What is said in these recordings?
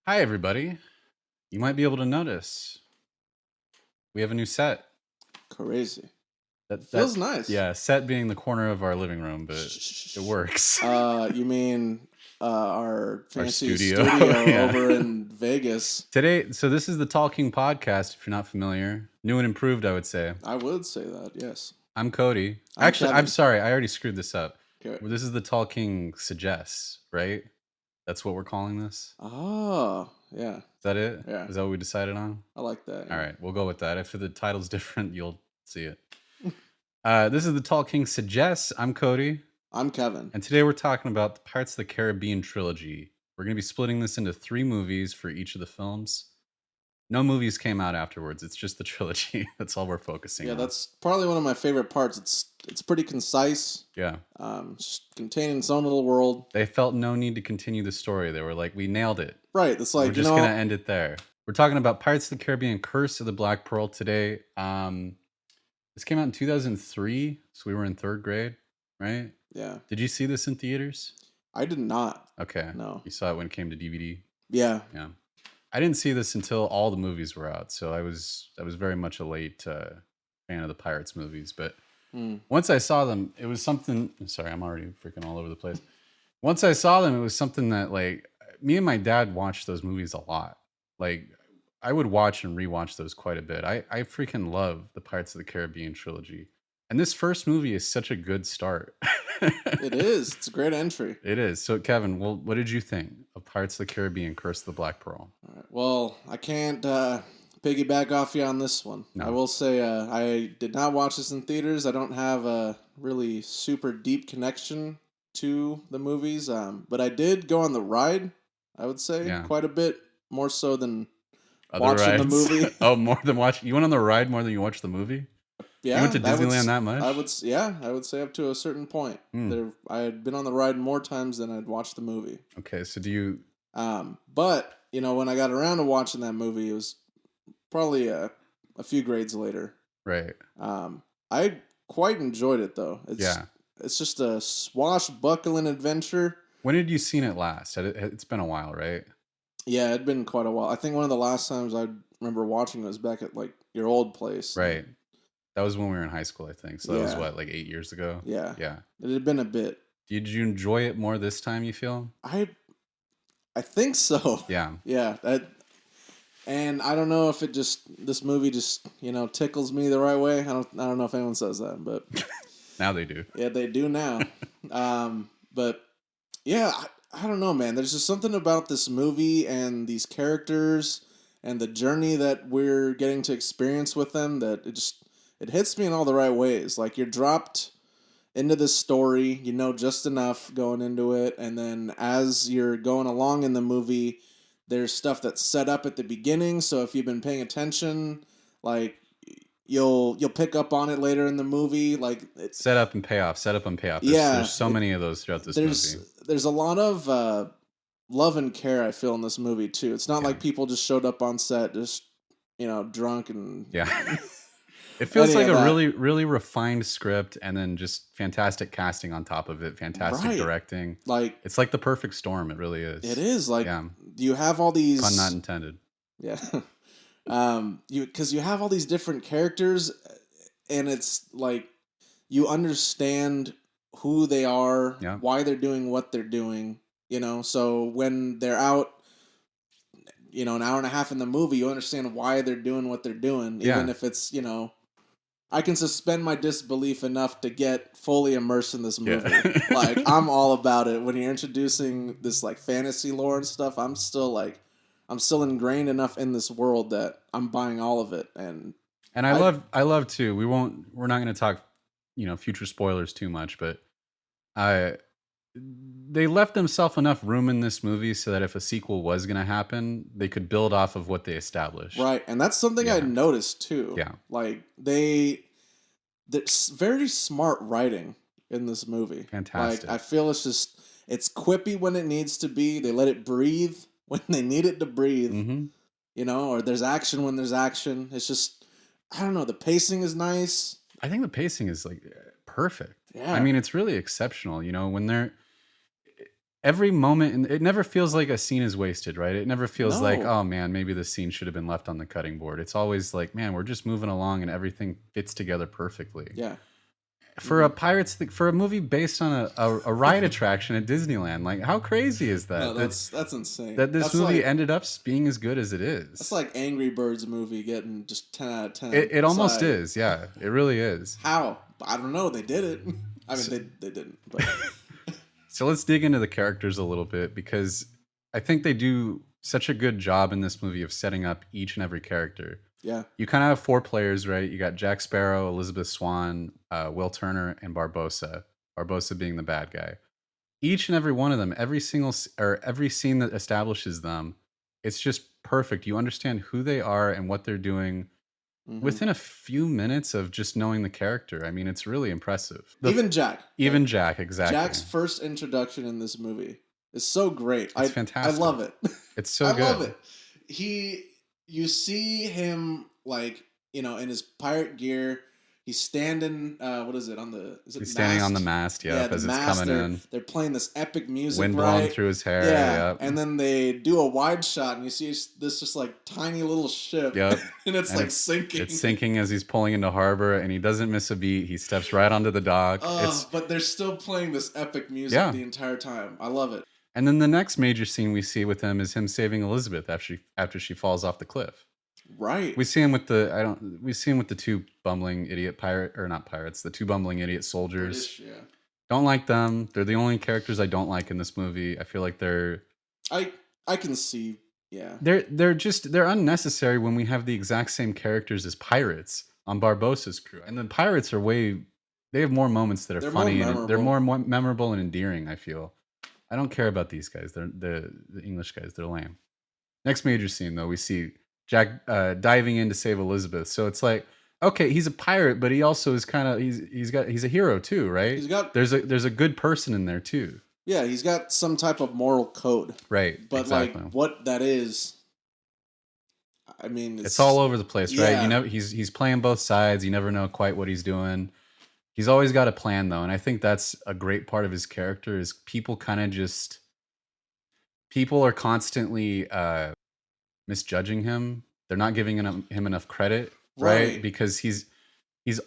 Hi, everybody. You might be able to notice we have a new set. Crazy. That Feels nice. yeah, set being the corner of our living room, but it works. You mean our Our fancy studio, studio yeah. over in Vegas? Today, so this is the Talking Podcast. If you're not familiar, new and improved, I would say. I would say that, yes. I'm Cody. I'm Actually, I'm Kevin. sorry, I already screwed this up. Okay. Well, this is the Talking Suggests, right? That's what we're calling this. Oh, yeah. Is that it? Yeah. Is that what we decided on? I like that. All Yeah. right, we'll go with that. If the title's different, you'll see it. This is the Talking Suggests. I'm Cody. I'm Kevin. And today we're talking about the Pirates of the Caribbean trilogy. We're going to be splitting this into 3 movies for each of the films. No movies came out afterwards. It's just the trilogy. That's all we're focusing Yeah, on. that's probably one of my favorite parts. It's pretty concise. Yeah. Just contained its own little world. They felt no need to continue the story. They were like, we nailed it. Right. It's like, we're just going to end it there. We're talking about Pirates of the Caribbean Curse of the Black Pearl today. This came out in 2003, so we were in 3rd grade, right? Yeah. Did you see this in theaters? I did not. Okay. No. You saw it when it came to DVD? Yeah. Yeah. I didn't see this until all the movies were out, so I was very much a late fan of the Pirates movies. But once I saw them, it was something. Sorry, I'm already freaking all over the place. Once I saw them, it was something that like me and my dad watched those movies a lot. Like I would watch and rewatch those quite a bit. I freaking love the Pirates of the Caribbean trilogy, and this first movie is such a good start. It is. It's a great entry. It is. So, Kevin, well, what did you think of Pirates of the Caribbean: Curse of the Black Pearl? All right. Well, I can't piggyback off you on this one. No. I will say I did not watch this in theaters. I don't have a really super deep connection to the movies, but I did go on the ride, I would say, quite a bit, more so than watching the movie. Oh, more than watching? You went on the ride more than you watched the movie? Yeah, you went to Disneyland that much? I would say up to a certain point. I had been on the ride more times than I'd watched the movie. Okay, so do you? But when I got around to watching that movie, it was probably a few grades later. Right. I quite enjoyed it though. It's just a swashbuckling adventure. When had you seen it last? It's been a while, right? Yeah, it'd been quite a while. I think one of the last times I remember watching it was back at like your old place. Right. That was when we were in high school, I think. So that was what, like 8 years ago? Yeah. Yeah. It had been a bit. Did you enjoy it more this time, you feel? I think so. Yeah. Yeah. And I don't know if this movie just, tickles me the right way. I don't know if anyone says that, but now they do. Yeah, they do now. But yeah, I don't know, man. There's just something about this movie and these characters and the journey that we're getting to experience with them that it hits me in all the right ways. Like you're dropped into this story, just enough going into it, and then as you're going along in the movie, there's stuff that's set up at the beginning. So if you've been paying attention, like you'll pick up on it later in the movie. Like set up and payoff. There's so many of those throughout this movie. There's a lot of love and care I feel in this movie too. It's not like people just showed up on set just drunk and It feels like a really, really refined script and then just fantastic casting on top of it. Fantastic directing. Like it's like the perfect storm. It really is. It is. Like you have all these pun not intended. Yeah. Because you have all these different characters and it's like you understand who they are, why they're doing what they're doing, so when they're out an hour and a half in the movie, you understand why they're doing what they're doing, even if it's I can suspend my disbelief enough to get fully immersed in this movie. Like I'm all about it. When you're introducing this like fantasy lore and stuff, I'm still ingrained enough in this world that I'm buying all of it. And I love too. We're not going to talk, future spoilers too much, but they left themselves enough room in this movie so that if a sequel was going to happen, they could build off of what they established. Right. And that's something I noticed too. Yeah. Like there's very smart writing in this movie. Fantastic. Like I feel it's quippy when it needs to be. They let it breathe when they need it to breathe. Mm-hmm. Or there's action when there's action. It's just, I don't know. The pacing is nice. I think the pacing is like perfect. Yeah. I mean, it's really exceptional. When they're, every moment, and it never feels like a scene is wasted, right? It never feels like, No. oh man, maybe this scene should have been left on the cutting board. It's always like, man, we're just moving along and everything fits together perfectly. Yeah. For a for a movie based on a ride attraction at Disneyland, like how crazy is that? No, that's insane. That this That's movie like, ended up being as good as it is. That's like Angry Birds movie getting just 10 out of 10. It almost is, yeah. It really is. How? I don't know. They did it. I mean, they didn't. But. So let's dig into the characters a little bit, because I think they do such a good job in this movie of setting up each and every character. Yeah. You kind of have 4 players, right? You got Jack Sparrow, Elizabeth Swann, Will Turner, and Barbossa. Barbossa being the bad guy. Each and every one of them, every scene that establishes them, it's just perfect. You understand who they are and what they're doing within a few minutes of just knowing the character. I mean, it's really impressive. Even Jack. Even Jack, exactly. Jack's first introduction in this movie is so great. It's fantastic. I love it. It's so good. I love it. You see him, like, in his pirate gear. He's standing, what is it, He's standing on the mast, yeah, as it's coming in. They're playing this epic music, wind blowing through his hair, yeah. And then they do a wide shot, and you see this just, like, tiny little ship. Yep. And it's sinking. It's sinking as he's pulling into harbor, and he doesn't miss a beat. He steps right onto the dock. But they're still playing this epic music the entire time. I love it. And then the next major scene we see with him is him saving Elizabeth after she falls off the cliff. Right. We see him with the 2 bumbling idiot the 2 bumbling idiot soldiers. British, yeah. Don't like them. They're the only characters I don't like in this movie. I feel like I can see, yeah. They're unnecessary when we have the exact same characters as pirates on Barbossa's crew. And the pirates they have more moments that are funny and they're more memorable and endearing, I feel. I don't care about these guys. They're the English guys. They're lame. Next major scene though, we see Jack diving in to save Elizabeth. So it's like, okay, he's a pirate, but he also is kind of he's a hero too, right? There's a good person in there too. Yeah, he's got some type of moral code. Right. But exactly. like what that is, I mean, it's all over the place, right? You know, he's playing both sides. You never know quite what he's doing. He's always got a plan though, and I think that's a great part of his character is people are constantly misjudging him. They're not giving him enough credit, right? Because he's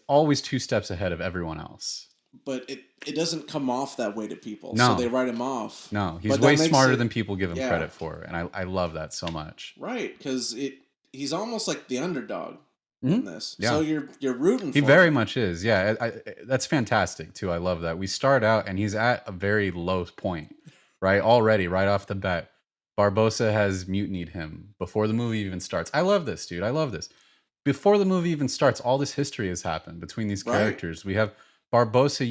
always 2 steps ahead of everyone else. But it doesn't come off that way to people, no. So they write him off. No, he's way smarter than people give him credit for, and I love that so much. Right, because he's almost like the underdog in this. Yeah. So you're rooting for him. He very much is. Yeah, that's fantastic too. I love that. We start out and he's at a very low point, right? Already, right off the bat. Barbossa has mutinied him before the movie even starts. I love this, dude. I love this. Before the movie even starts, all this history has happened between these characters. We have Barbossa.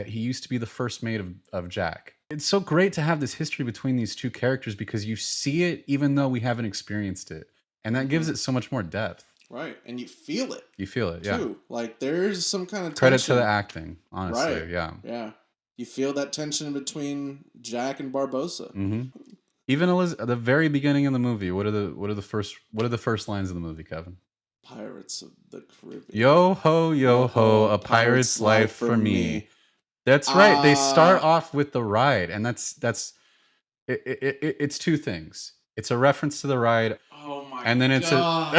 He used to be the first mate of Jack. It's so great to have this history between these 2 characters because you see it even though we haven't experienced it. And that gives it so much more depth. Right. And you feel it. You feel it, yeah. Too. Like there's some kind of credit tension. to the acting, honestly. Right. Yeah. Yeah. You feel that tension between Jack and Barbossa. Mm-hmm. Even at the very beginning of the movie, what are the first lines of the movie, Kevin? Pirates of the Caribbean. Yo ho, a pirate's life for me. That's right. They start off with the ride, and it's 2 things. It's a reference to the ride. Oh my! And then it's oh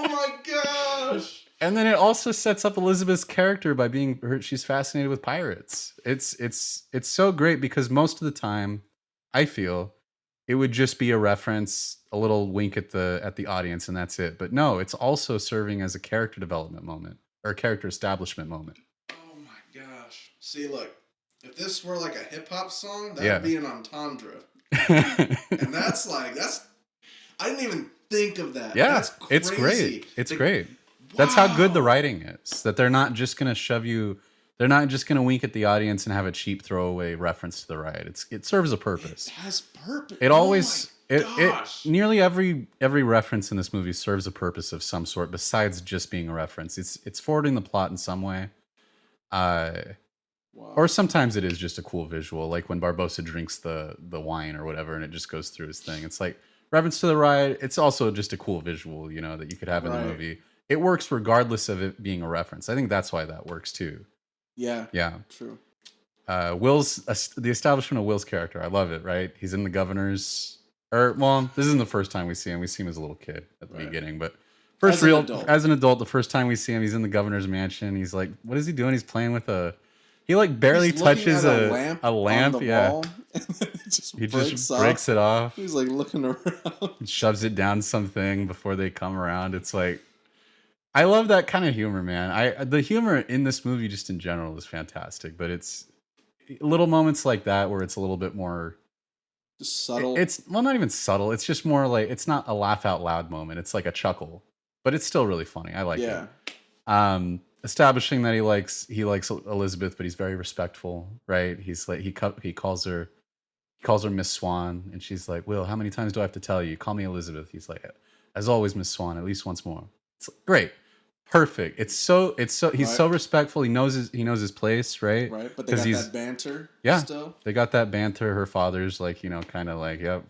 my gosh! And then it also sets up Elizabeth's character by she's fascinated with pirates. It's so great because most of the time, I feel it would just be a reference, a little wink at the audience, and that's it. But no, it's also serving as a character development moment or a character establishment moment. Oh my gosh! See, look, if this were like a hip hop song, that'd be an entendre, and that's I didn't even think of that. Yeah, that's crazy. It's great. It's great. Wow. That's how good the writing is. That they're not just gonna shove you. They're not just going to wink at the audience and have a cheap throwaway reference to the ride. It serves a purpose. It has purpose. It always nearly every reference in this movie serves a purpose of some sort besides just being a reference. It's forwarding the plot in some way. Or sometimes it is just a cool visual, like when Barbossa drinks the wine or whatever and it just goes through his thing. It's like reference to the ride. It's also just a cool visual, that you could have in the movie. It works regardless of it being a reference. I think that's why that works too. Yeah. Yeah. True. The establishment of Will's character. I love it. Right, he's in the governor's. Or well, this isn't the first time we see him. We see him as a little kid at the beginning, but as an adult, the first time we see him, he's in the governor's mansion. He's like, what is he doing? He's playing with he like barely touches a lamp. On the wall, and then he just breaks it off. He's like looking around. And shoves it down something before they come around. It's like, I love that kind of humor, man. The humor in this movie just in general is fantastic, but it's little moments like that where it's a little bit more just subtle. It's not even subtle. It's just more like, it's not a laugh out loud moment. It's like a chuckle, but it's still really funny. I like it. Establishing that he likes Elizabeth, but he's very respectful, right? He's like, he calls her Miss Swan, and she's like, Will, how many times do I have to tell you? Call me Elizabeth. He's like, as always, Miss Swan, at least once more. It's great. Perfect. He's so respectful. He knows his place, right? Right. But they got that banter. Yeah. Still. They got that banter. Her father's like, kind of like, yep,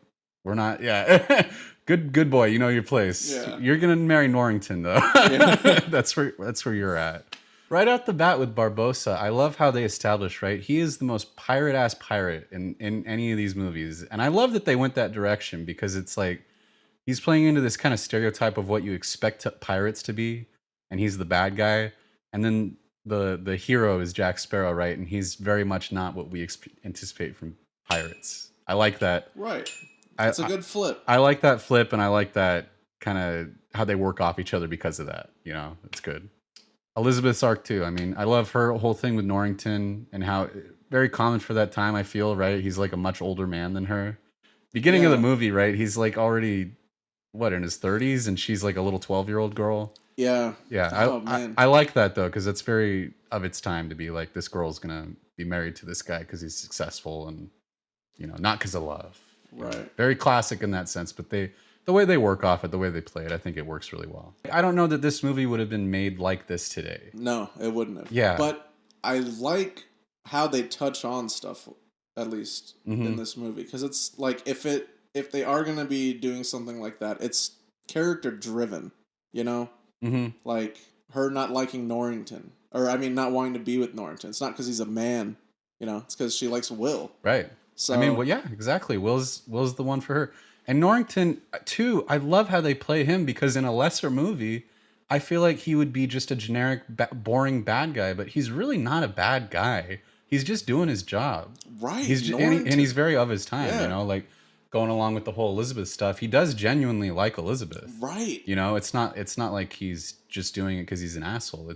we're not. Yeah. good boy. You know your place. Yeah. You're gonna marry Norrington though. Yeah. That's where you're at. Right out the bat with Barbossa, I love how they establish, right? He is the most pirate-ass pirate in any of these movies. And I love that they went that direction because it's like he's playing into this kind of stereotype of what you expect pirates to be, and he's the bad guy. And then the hero is Jack Sparrow, right? And he's very much not what we anticipate from pirates. I like that. Right. It's a good flip. I like that flip, and I like that kind of how they work off each other because of that. It's good. Elizabeth's arc too. I mean, I love her whole thing with Norrington and how very common for that time, I feel, right? He's like a much older man than her. Beginning of the movie, right? He's like already, in his 30s, and she's like a little 12-year-old girl. Yeah. Yeah. I like that though, because it's very of its time to be like, this girl's gonna be married to this guy because he's successful and, not because of love. Right. Very classic in that sense, but the way they work off it, the way they play it, I think it works really well. I don't know that this movie would have been made like this today. No, it wouldn't have. Yeah. But I like how they touch on stuff, at least in this movie, because it's like if they are going to be doing something like that, it's character driven, like her not liking Norrington, or I mean, not wanting to be with Norrington. It's not because he's a man, it's because she likes Will. Right. So I mean, well, yeah, exactly. Will's the one for her. And Norrington, too, I love how they play him because in a lesser movie, I feel like he would be just a generic, boring bad guy, but he's really not a bad guy. He's just doing his job. Right. And he's very of his time, like going along with the whole Elizabeth stuff. He does genuinely like Elizabeth. Right. It's not like he's just doing it because he's an asshole.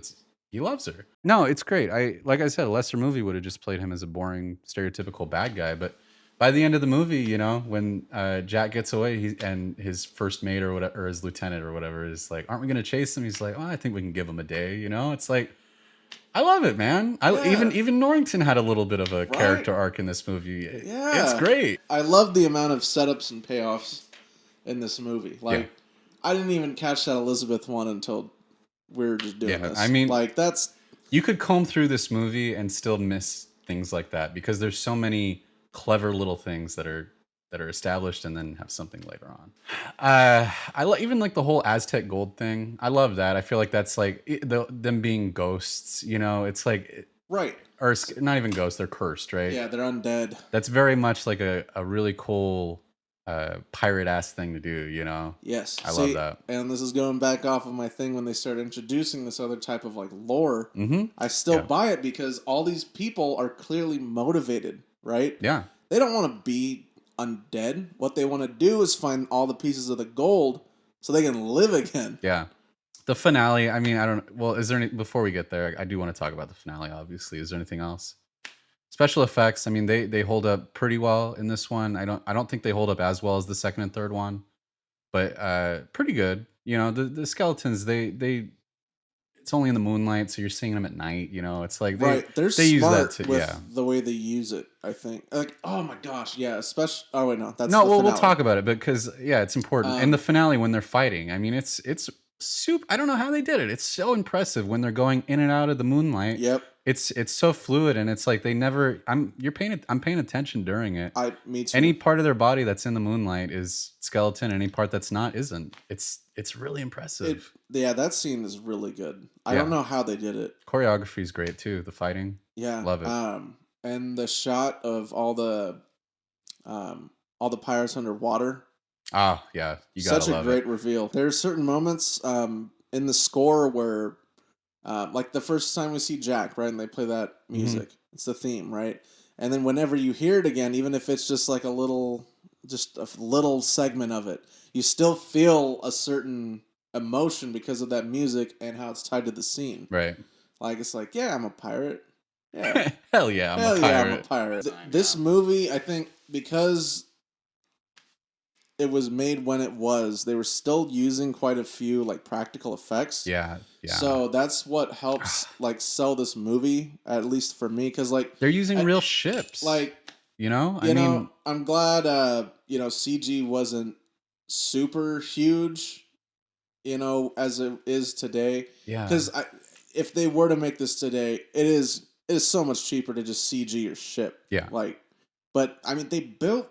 He loves her. No, it's great. Like I said, a lesser movie would have just played him as a boring, stereotypical bad guy, but by the end of the movie, when Jack gets away, and his first mate or whatever, or his lieutenant or whatever, is like, "Aren't we gonna chase him?" He's like, "Oh, I think we can give him a day." It's like, I love it, man. Even Norrington had a little bit of a character arc in this movie. Yeah, it's great. I love the amount of setups and payoffs in this movie. Like, I didn't even catch that Elizabeth one until we were just doing this. I mean, like you could comb through this movie and still miss things like that because there's so many clever little things that are established and then have something later on. Even like the whole Aztec gold thing. I love that. I feel like that's like them being ghosts. It's like right, or not even ghosts. They're cursed, right? Yeah, they're undead. That's very much like a really cool pirate ass thing to do. Yes, I love that. And this is going back off of my thing when they started introducing this other type of like lore. I still buy it because all these people are clearly motivated. Right? Yeah. They don't want to be undead. What they want to do is find all the pieces of the gold so they can live again. Yeah. The finale, I mean, I don't... Well, is there any... Before we get there, I do want to talk about the finale, obviously. Is there anything else? Special effects, I mean, they hold up pretty well in this one. I don't think they hold up as well as the second and third one. But pretty good. The skeletons, they it's only in the moonlight, so you're seeing them at night. It's like they're they use that too. With the way they use it. I think like, oh my gosh, yeah. Especially, oh wait, no, that's we'll talk about it because it's important. In the finale, when they're fighting, I mean, it's soup. I don't know how they did it. It's so impressive when they're going in and out of the moonlight. Yep. It's so fluid, and it's like they never. I'm paying attention during it. Me too. Any part of their body that's in the moonlight is skeleton. Any part that's not isn't. It's really impressive. That scene is really good. I don't know how they did it. Choreography is great too. The fighting. Yeah, love it. And the shot of all the pirates underwater. Oh yeah, you gotta Such a love it. great reveal. There are certain moments in the score where, like the first time we see Jack, right, and they play that music. It's the theme, right? And then whenever you hear it again, even if it's just like just a little segment of it, you still feel a certain emotion because of that music and how it's tied to the scene. Right. Like it's like, yeah, I'm a pirate. Yeah. Hell yeah, I'm a pirate. Yeah, I'm a pirate. This movie, I think, because it was made when it was, they were still using quite a few like practical effects. Yeah. So that's what helps like sell this movie, at least for me, because like they're using real ships. Like, I mean, I'm glad CG wasn't super huge, as it is today. Yeah. Because if they were to make this today, it is so much cheaper to just CG your ship. Yeah. Like, but I mean, they built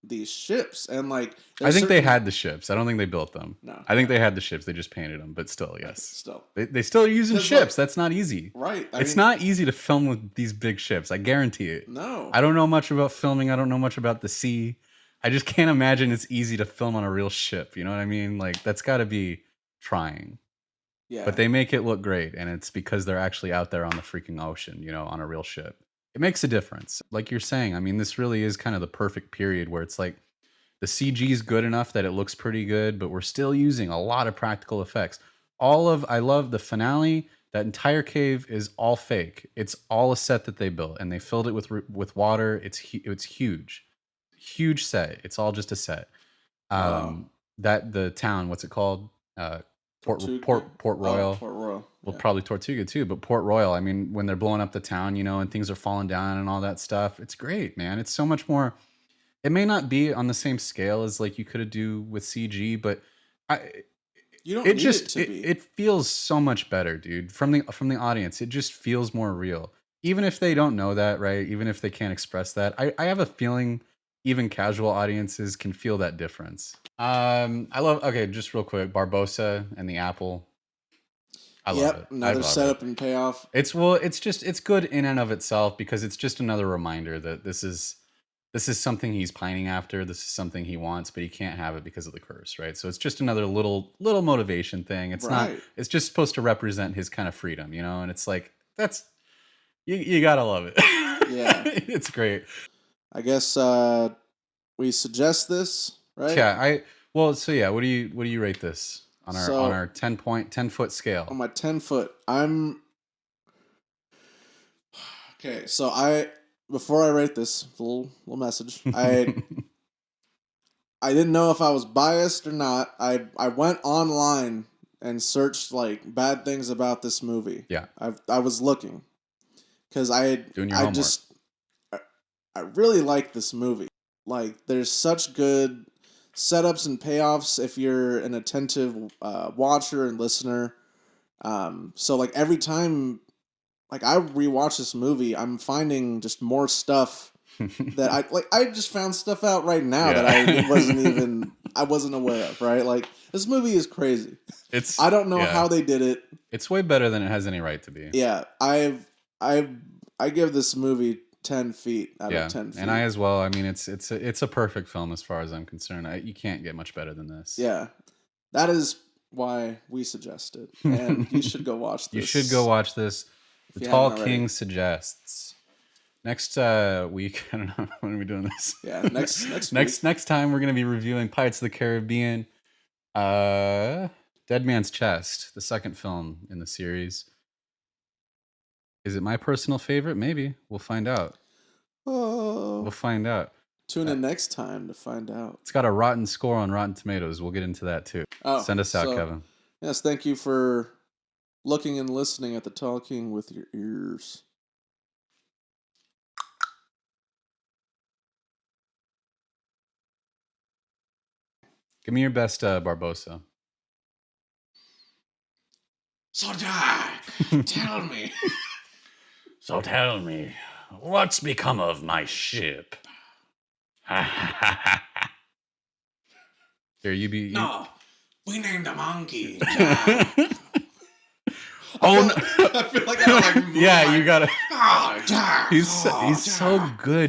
these ships and like I think they had the ships. I don't think they built them. No. I think they had the ships. They just painted them, but still, yes. Still. They still are using ships. That's not easy. Right. It's not easy to film with these big ships. I guarantee it. No. I don't know much about filming. I don't know much about the sea. I just can't imagine it's easy to film on a real ship. You know what I mean? Like, that's got to be trying. Yeah. But they make it look great, and it's because they're actually out there on the freaking ocean, on a real ship. It makes a difference. Like you're saying, I mean, this really is kind of the perfect period where it's like the CG is good enough that it looks pretty good, but we're still using a lot of practical effects. I love the finale. That entire cave is all fake. It's all a set that they built, and they filled it with water. It's huge, huge set. It's all just a set. That the town, what's it called? Port Royal. Port Royal. Well, probably Tortuga too, but Port Royal. I mean, when they're blowing up the town, and things are falling down and all that stuff, it's great, man. It's so much more. It may not be on the same scale as like you could do with CG, but you don't need it to be. It feels so much better, dude. From the audience, it just feels more real. Even if they don't know that, right? Even if they can't express that, I have a feeling even casual audiences can feel that difference. Okay, just real quick, Barbossa and the apple. I love it. Another setup and payoff. It's good in and of itself because it's just another reminder that this is something he's pining after. This is something he wants, but he can't have it because of the curse, right? So it's just another little motivation thing. It's not. It's just supposed to represent his kind of freedom, And it's like you gotta love it. Yeah, it's great. I guess we suggest this, right? Yeah, what do you rate this on our 10-foot scale? On my 10-foot, I'm okay. So before I rate this little message, I didn't know if I was biased or not. I went online and searched like bad things about this movie. Yeah, I was looking because I really like this movie. Like, there's such good setups and payoffs if you're an attentive watcher and listener. So like every time, like I rewatch this movie, I'm finding just more stuff that I just found stuff out right now that I wasn't aware of. Right, like this movie is crazy. I don't know how they did it. It's way better than it has any right to be. Yeah, I give this movie 10 feet out of 10 feet. And I as well. I mean, it's a perfect film as far as I'm concerned. You can't get much better than this. Yeah, that is why we suggest it, and you should go watch this. You should go watch this. The Tall King suggests. Next week, I don't know when are we doing this. Yeah, next time we're gonna be reviewing Pirates of the Caribbean, Dead Man's Chest, the second film in the series. Is it my personal favorite? Maybe. We'll find out. Oh. We'll find out. Tune in next time to find out. It's got a rotten score on Rotten Tomatoes. We'll get into that too. Oh, send us out, Kevin. Yes, thank you for looking and listening at the Tall King with your ears. Give me your best Barbossa. So, Jack, tell me. So tell me, what's become of my ship? Here, No, we named the monkey. Oh I feel like I gotta like move yeah, my, you gotta. oh, Jack, He's oh, so Jack. good.